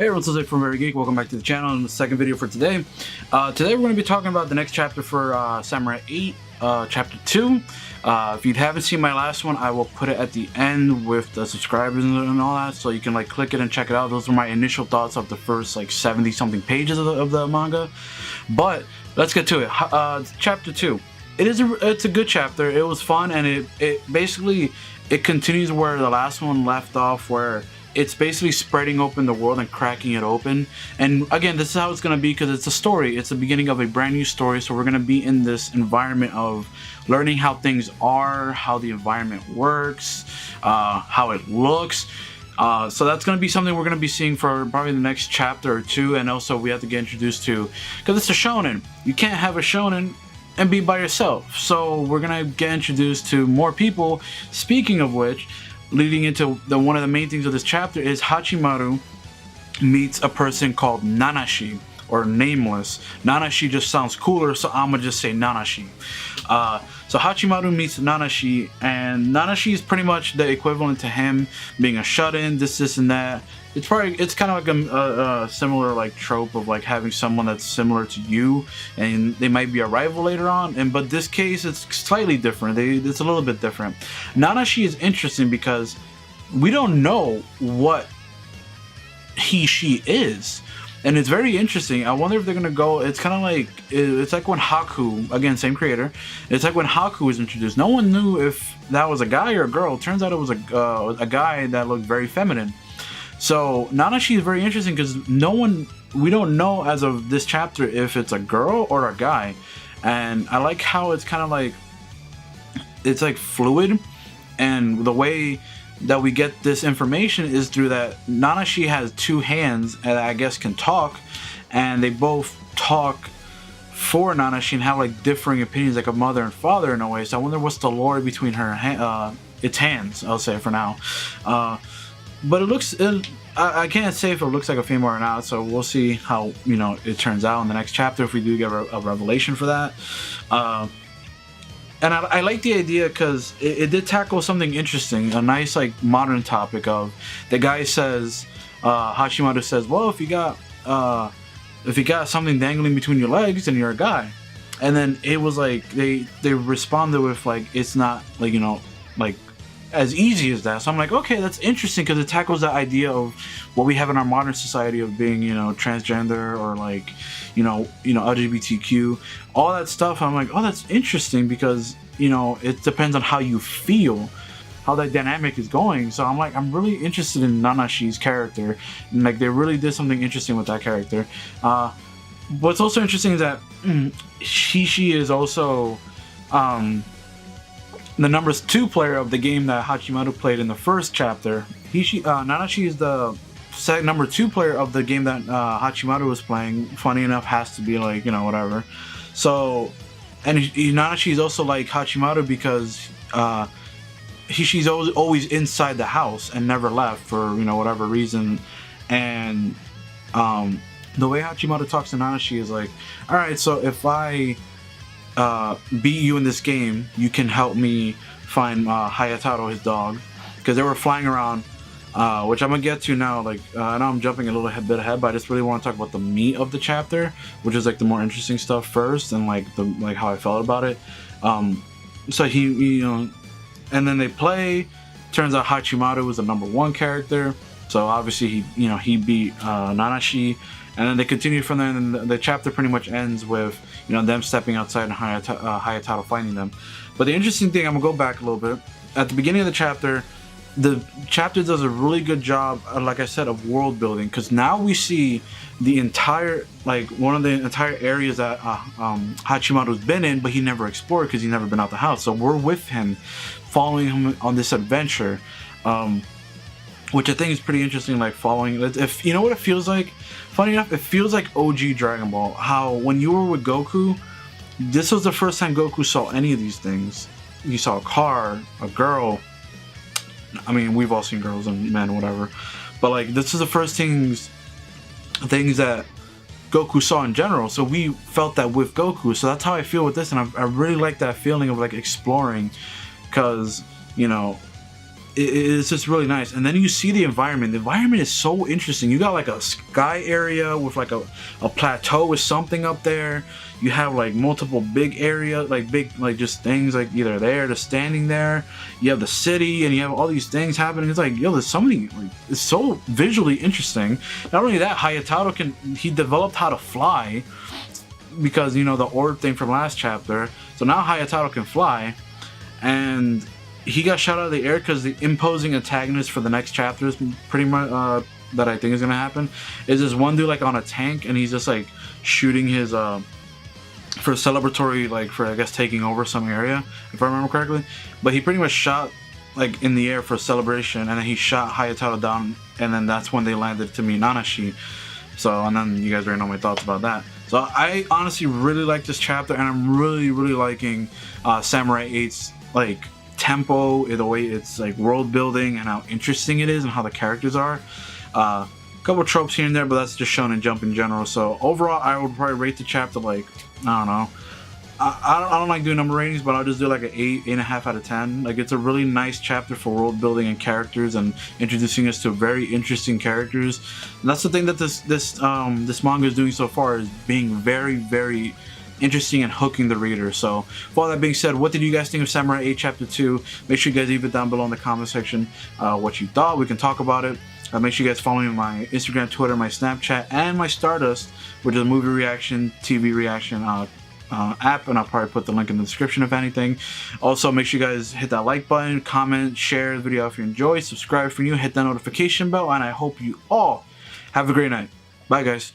Hey everyone, it's from Very Geek. Welcome back to the channel and the second video for today. Today we're going to be talking about the next chapter for Samurai 8, chapter 2. If you haven't seen my last one, I will put it at the end with the subscribers and all that, so you can like click it and check it out. Those were my initial thoughts of the first like 70 something pages of the manga. But let's get to it. Chapter 2. It's a good chapter. It was fun, and it basically continues where the last one left off, where it's basically spreading open the world and cracking it open. And again, this is how it's going to be, because it's a story. It's the beginning of a brand new story, so we're going to be in this environment of learning how things are, how the environment works, how it looks. So that's going to be something we're going to be seeing for probably the next chapter or two. And also we have to get introduced to, because it's a shonen. You can't have a shonen and be by yourself. So we're going to get introduced to more people. Speaking of which, leading into one of the main things of this chapter is Hachimaru meets a person called Nanashi, or Nameless. Nanashi just sounds cooler, so I'm gonna just say Nanashi. So Hachimaru meets Nanashi, and Nanashi is pretty much the equivalent to him being a shut-in, this and that. It's kind of like a similar like trope of like having someone that's similar to you, and they might be a rival later on. But this case, it's slightly different. It's a little bit different. Nanashi is interesting because we don't know what she is. And it's very interesting. I wonder if they're gonna go. It's kind of like when Haku, again, same creator. It's like when Haku was introduced. No one knew if that was a guy or a girl. Turns out it was a guy that looked very feminine. So Nanashi is very interesting because we don't know as of this chapter if it's a girl or a guy. And I like how it's kind of like it's like fluid, and the way that we get this information is through that Nanashi has two hands and I guess can talk, and they both talk for Nanashi and have like differing opinions, like a mother and father in a way. So I wonder what's the lore between its hands, I'll say for now. But I can't say if it looks like a female or not, so we'll see how it turns out in the next chapter if we do get a revelation for that. And I like the idea because it did tackle something interesting, a nice like modern topic of the guy says, Hachimaru says, well, if you got something dangling between your legs, then you're a guy. And then it was like they responded with like, it's not like like as easy as that. So I'm like, okay, that's interesting because it tackles that idea of what we have in our modern society of being transgender or like LGBTQ, all that stuff. I'm like, oh, that's interesting because it depends on how you feel, how that dynamic is going. So I'm like, I'm really interested in Nanashi's character, and like they really did something interesting with that character. What's also interesting is that she is also the number 2 player of the game that Hachimaru played in the first chapter. Nanashi is the number 2 player of the game that Hachimaru was playing. Funny enough, has to be like whatever. So, and Nanashi is also like Hachimaru because she's always inside the house and never left for whatever reason. And the way Hachimaru talks to Nanashi is like, all right, so if I beat you in this game, you can help me find Hayataro, his dog, because they were flying around, which I'm gonna get to now. Like I know I'm jumping a little bit ahead, but I just really want to talk about the meat of the chapter, which is like the more interesting stuff first, and like how I felt about it. So he and then they play. Turns out Hachimaru was the number 1 character, so obviously he beat Nanashi. And then they continue from there, and then the chapter pretty much ends with them stepping outside and Hayataro finding them. But the interesting thing, I'm gonna go back a little bit. At the beginning of the chapter does a really good job, like I said, of world building, because now we see the entire one of the entire areas that Hachimaru's been in, but he never explored because he's never been out the house. So we're with him, following him on this adventure. Which I think is pretty interesting, like following. If you know what it feels like, funny enough, it feels like OG Dragon Ball. How when you were with Goku, this was the first time Goku saw any of these things. You saw a car, a girl. I mean, we've all seen girls and men, whatever. But like, this is the first things that Goku saw in general. So we felt that with Goku. So that's how I feel with this, and I really like that feeling of like exploring, because it's just really nice. And then you see the environment. The environment is so interesting. You got like a sky area with like a plateau with something up there. You have like multiple big area, like big, like just things like either there, just standing there. You have the city, and you have all these things happening. It's like, yo, there's so many, like, it's so visually interesting. Not only that, Hayataro he developed how to fly because, you know, the orb thing from last chapter. So now Hayataro can fly, and he got shot out of the air because the imposing antagonist for the next chapter is pretty much that I think is gonna happen is this one dude like on a tank, and he's just like shooting his for celebratory, like for I guess taking over some area, if I remember correctly. But he pretty much shot like in the air for a celebration, and then he shot Hayataro down, and then that's when they landed to Nanashi. So, and then you guys already know my thoughts about that. So I honestly really like this chapter, and I'm really liking Samurai 8's like tempo, the way it's like world building and how interesting it is and how the characters are. A couple tropes here and there, but that's just Shonen Jump in general. So overall, I would probably rate the chapter like, I don't know, I don't like doing number ratings, but I'll just do like an 8.5 out of 10. Like, it's a really nice chapter for world building and characters and introducing us to very interesting characters. And that's the thing that this manga is doing so far, is being very interesting and hooking the reader. So, with all that being said, what did you guys think of Samurai 8 Chapter 2? Make sure you guys leave it down below in the comment section what you thought. We can talk about it. Make sure you guys follow me on my Instagram, Twitter, my Snapchat, and my Stardust, which is a movie reaction, TV reaction app, and I'll probably put the link in the description if anything. Also, make sure you guys hit that like button, comment, share the video if you enjoy, subscribe if you're new, hit that notification bell, and I hope you all have a great night. Bye, guys.